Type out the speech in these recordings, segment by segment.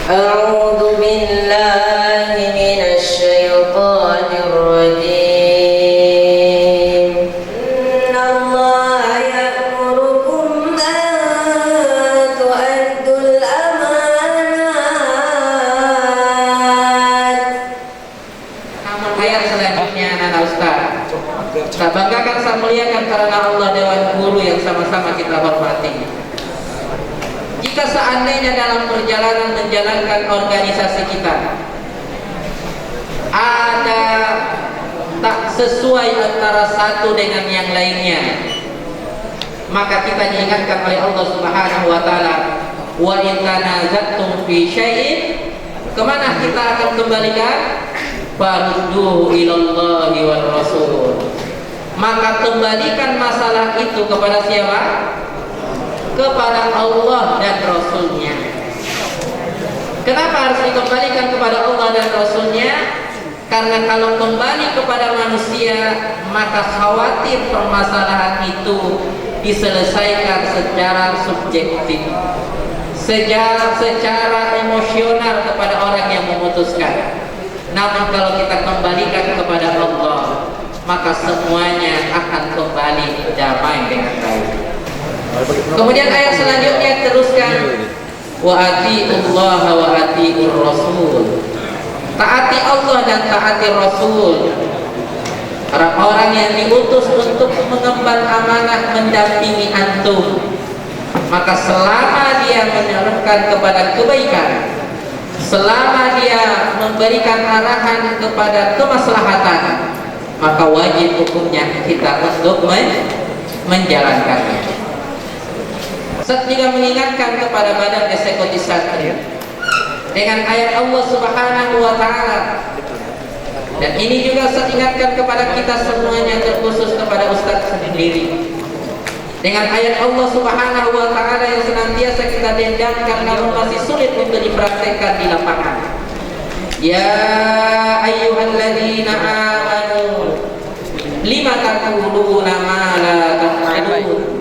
أعوذ بالله من الشيطان الرجيم إن الله يأمركم أن تؤدوا الأمانات. Namun ayat selanjutnya anak Ustaz, kita banggakan sang muliakan karena Allah Dewan Guru yang sama-sama kita hormati. Jika seandainya dalam perjalanan menjalankan organisasi kita ada tak sesuai antara satu dengan yang lainnya, maka kita diingatkan oleh Allah Subhanahu wa taala, wa in tanaza'tum fi syai'in, kemana kita akan kembalikan? Farudduhu ilallahi war rasul. Maka kembalikan masalah itu kepada siapa? Kepada Allah dan Rasulnya. Kenapa harus dikembalikan kepada Allah dan Rasulnya? Karena kalau kembali kepada manusia, maka khawatir permasalahan itu diselesaikan secara subjektif, secara emosional kepada orang yang memutuskan. Namun kalau kita kembalikan kepada Allah, maka semuanya akan kembali damai dengan baik. Kemudian ayat selanjutnya teruskan, wa atiullaha wa atiur rasul. Taati Allah dan taati Rasul. Orang-orang yang diutus untuk mengemban amanah mendampingi antum, maka selama dia menyerukan kepada kebaikan, selama dia memberikan arahan kepada kemaslahatan, maka wajib hukumnya kita untuk menjalankannya. Ustaz juga mengingatkan kepada badan eksekutif santri dengan ayat Allah Subhanahu wa taala. Dan ini juga Ustaz ingatkan kepada kita semuanya, terkhusus kepada Ustaz sendiri. Dengan ayat Allah Subhanahu wa taala yang senantiasa kita dendamkan namun masih sulit untuk dipraktekkan di lapangan. Ya ayyuhalladzina amanu lima taquluna ma la taf'alun.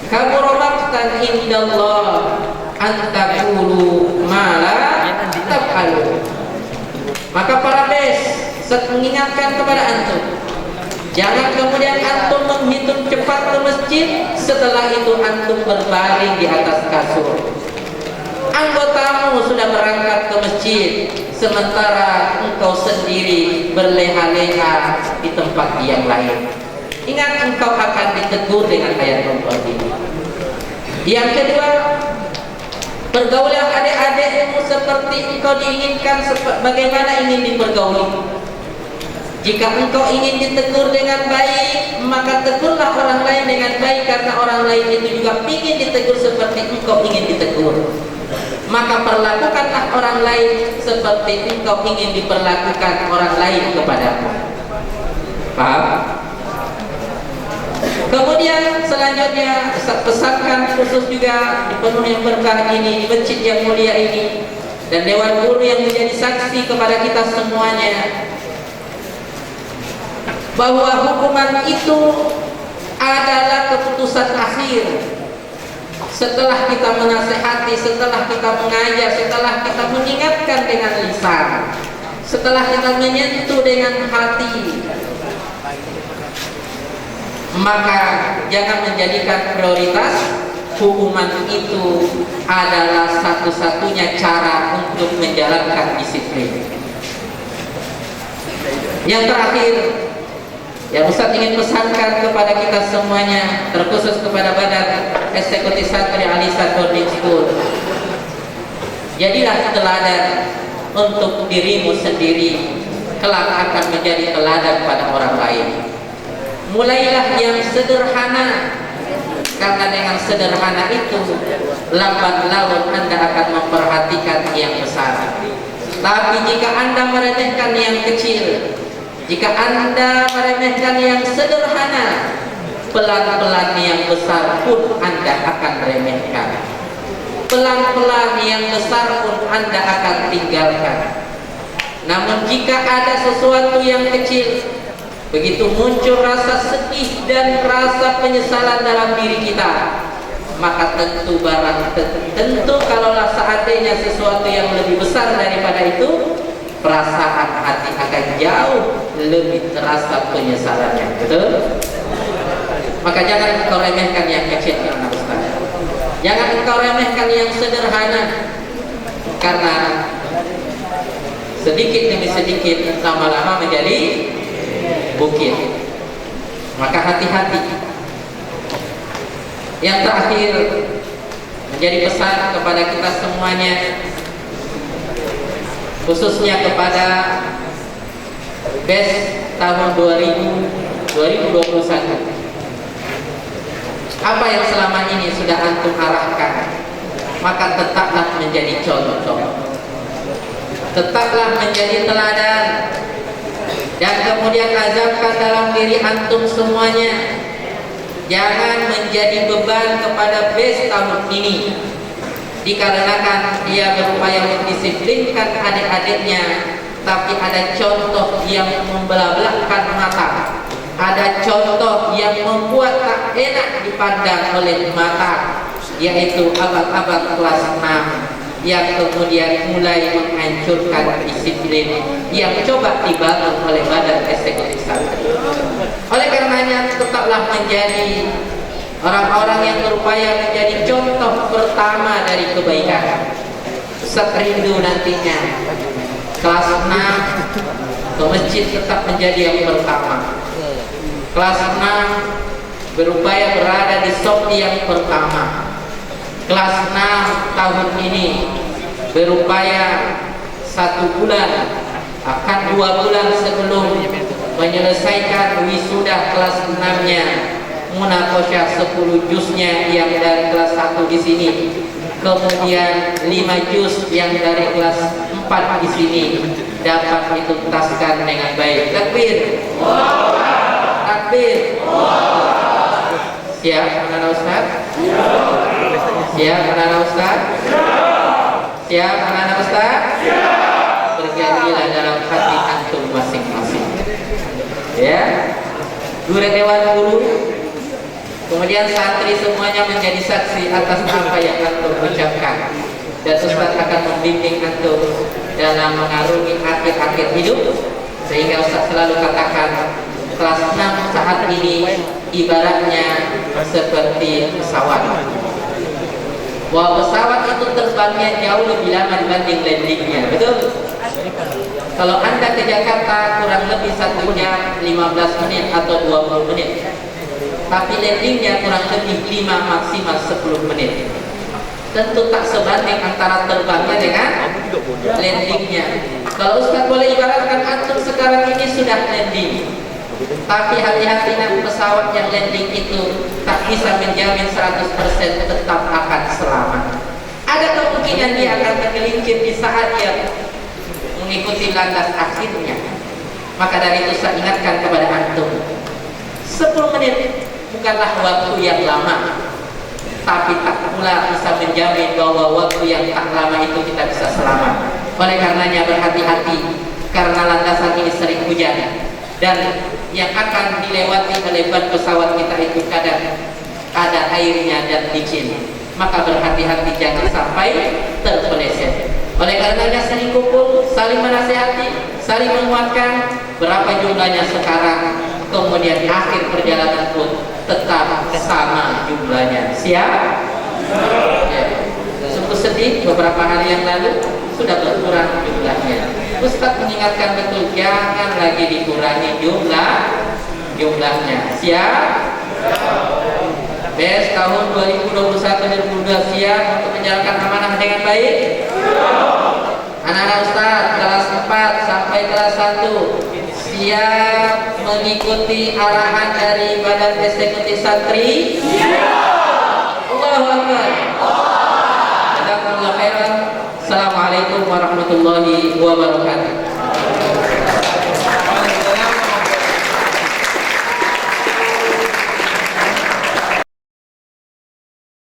Kabura maqtan indallah an taqulu ma la taf'alun. Maka para bes mengingatkan kepada antum, jangan kemudian antum menghitung cepat ke masjid, setelah itu antum berbaring di atas kasur. Anggotamu sudah berangkat ke masjid, sementara engkau sendiri berleha-leha di tempat yang lain. Ingat, engkau akan ditegur dengan ayat Allah ini. Yang kedua, pergaulan adik-adikmu seperti engkau diinginkan bagaimana ingin dipergauli. Jika engkau ingin ditegur dengan baik, maka tegurlah orang lain dengan baik, karena orang lain itu juga ingin ditegur seperti engkau ingin ditegur. Maka perlakukanlah orang lain seperti engkau ingin diperlakukan orang lain kepadamu. Paham? Kemudian selanjutnya pesankan khusus juga di penuh yang berkah ini, di masjid yang mulia ini, dan Dewan Guru yang menjadi saksi kepada kita semuanya, bahwa hukuman itu adalah keputusan akhir. Setelah kita menasehati, setelah kita mengajar, setelah kita mengingatkan dengan lisan, setelah kita menyentuh dengan hati, maka jangan menjadikan prioritas hukuman itu adalah satu-satunya cara untuk menjalankan disiplin. Yang terakhir, yang Ustaz ingin pesankan kepada kita semuanya, terkhusus kepada badan eksekutif santri Al-Ihsan Boarding School, jadilah teladan untuk dirimu sendiri, kelak akan menjadi teladan pada orang lain. Mulailah yang sederhana, karena dengan sederhana itu lambat laun Anda akan memperhatikan yang besar. Tapi jika Anda meremehkan yang kecil, jika Anda meremehkan yang sederhana, pelan-pelan yang besar pun Anda akan remehkan. Pelan-pelan yang besar pun Anda akan tinggalkan. Namun jika ada sesuatu yang kecil, begitu muncul rasa sedih dan rasa penyesalan dalam diri kita, maka tentu kalaulah seandainya sesuatu yang lebih besar daripada itu, perasaan hati akan jauh lebih terasa penyesalannya. Betul? Maka jangan engkau remehkan yang kecil, karena Ustaz. Jangan engkau remehkan yang sederhana, karena sedikit demi sedikit lama-lama menjadi bukit. Maka hati-hati. Yang terakhir menjadi pesan kepada kita semuanya, khususnya kepada BES tahun 2021. Apa yang selama ini sudah antum arahkan, maka tetaplah menjadi contoh, tetaplah menjadi teladan, dan kemudian azamkan dalam diri antum semuanya, jangan menjadi beban kepada BES tahun ini, dikarenakan dia berupaya mendisiplinkan adik-adiknya, tapi ada contoh yang membelah-belahkan mata, ada contoh yang membuat tak enak dipandang oleh mata, yaitu abang-abang kelas 6 yang kemudian mulai menghancurkan disiplin yang coba dibangun oleh Badan Eksekutif Santri. Oleh karenanya tetaplah menjadi orang-orang yang berupaya menjadi contoh pertama dari kebaikan. Ustaz rindu nantinya kelas 6 ke masjid tetap menjadi yang pertama. Kelas 6 berupaya berada di softi yang pertama. Kelas 6 tahun ini berupaya 1 bulan, akan 2 bulan sebelum menyelesaikan wisuda kelas 6-nya, munakosyah 10 juznya yang dari kelas 1 di sini, kemudian 5 juz yang dari kelas 4 di sini dapat dituntaskan dengan baik. Takbir. Takbir. Siap anak-anak Ustaz? Siap anak-anak Ustaz? Siap anak-anak Ustaz? Berjanjilah dalam hati antum masing-masing. Ya, guru dewan guru, kemudian santri semuanya menjadi saksi atas apa yang antum ucapkan, dan Ustaz akan membimbing antum dalam mengarungi akhir-akhir hidup, sehingga Ustaz selalu katakan kelas 6 saat ini ibaratnya seperti pesawat. Bahwa pesawat itu terbangnya jauh lebih lama dibanding landingnya, betul? Kalau Anda ke Jakarta kurang lebih 1 jam 15 menit atau 20 menit, tapi landingnya kurang lebih 5 maksimal 10 menit. Tentu tak sebanding antara terbangnya dengan landingnya. Kalau Ustaz boleh ibaratkan antum sekarang ini sudah landing, tapi hati-hati nak, pesawat yang landing itu tak bisa menjamin 100% tetap akan selamat. Ada kemungkinan dia akan tergelincir di saat dia mengikuti landas akhirnya. Maka dari itu saya ingatkan kepada antum, 10 menit bukanlah waktu yang lama, tapi tak pula bisa menjamin bahwa waktu yang tak lama itu kita bisa selamat. Oleh karenanya berhati-hati, karena landasan ini sering hujan, dan yang akan dilewati oleh ban pesawat kita itu kadang ada airnya dan licin. Maka berhati-hati jangan sampai terpeleset. Oleh karenanya saling kumpul, saling menasihati, saling menguatkan. Berapa jumlahnya sekarang, kemudian akhir perjalanan pun tetap sama jumlahnya. Siap? Ya. Sungguh sedih, beberapa hari yang lalu sudah berkurang jumlahnya. Ustaz mengingatkan betul, jangan lagi dikurangi jumlahnya. Siap? BES tahun 2021-2022 siap untuk menjalankan amanah dengan baik? Anak-anak Ustaz kelas 4 sampai kelas 1 siap mengikuti arahan dari Badan Eksekutif Santri? Allahu Akbar. Jazakumullah khairan. Assalamualaikum warahmatullahi wabarakatuh.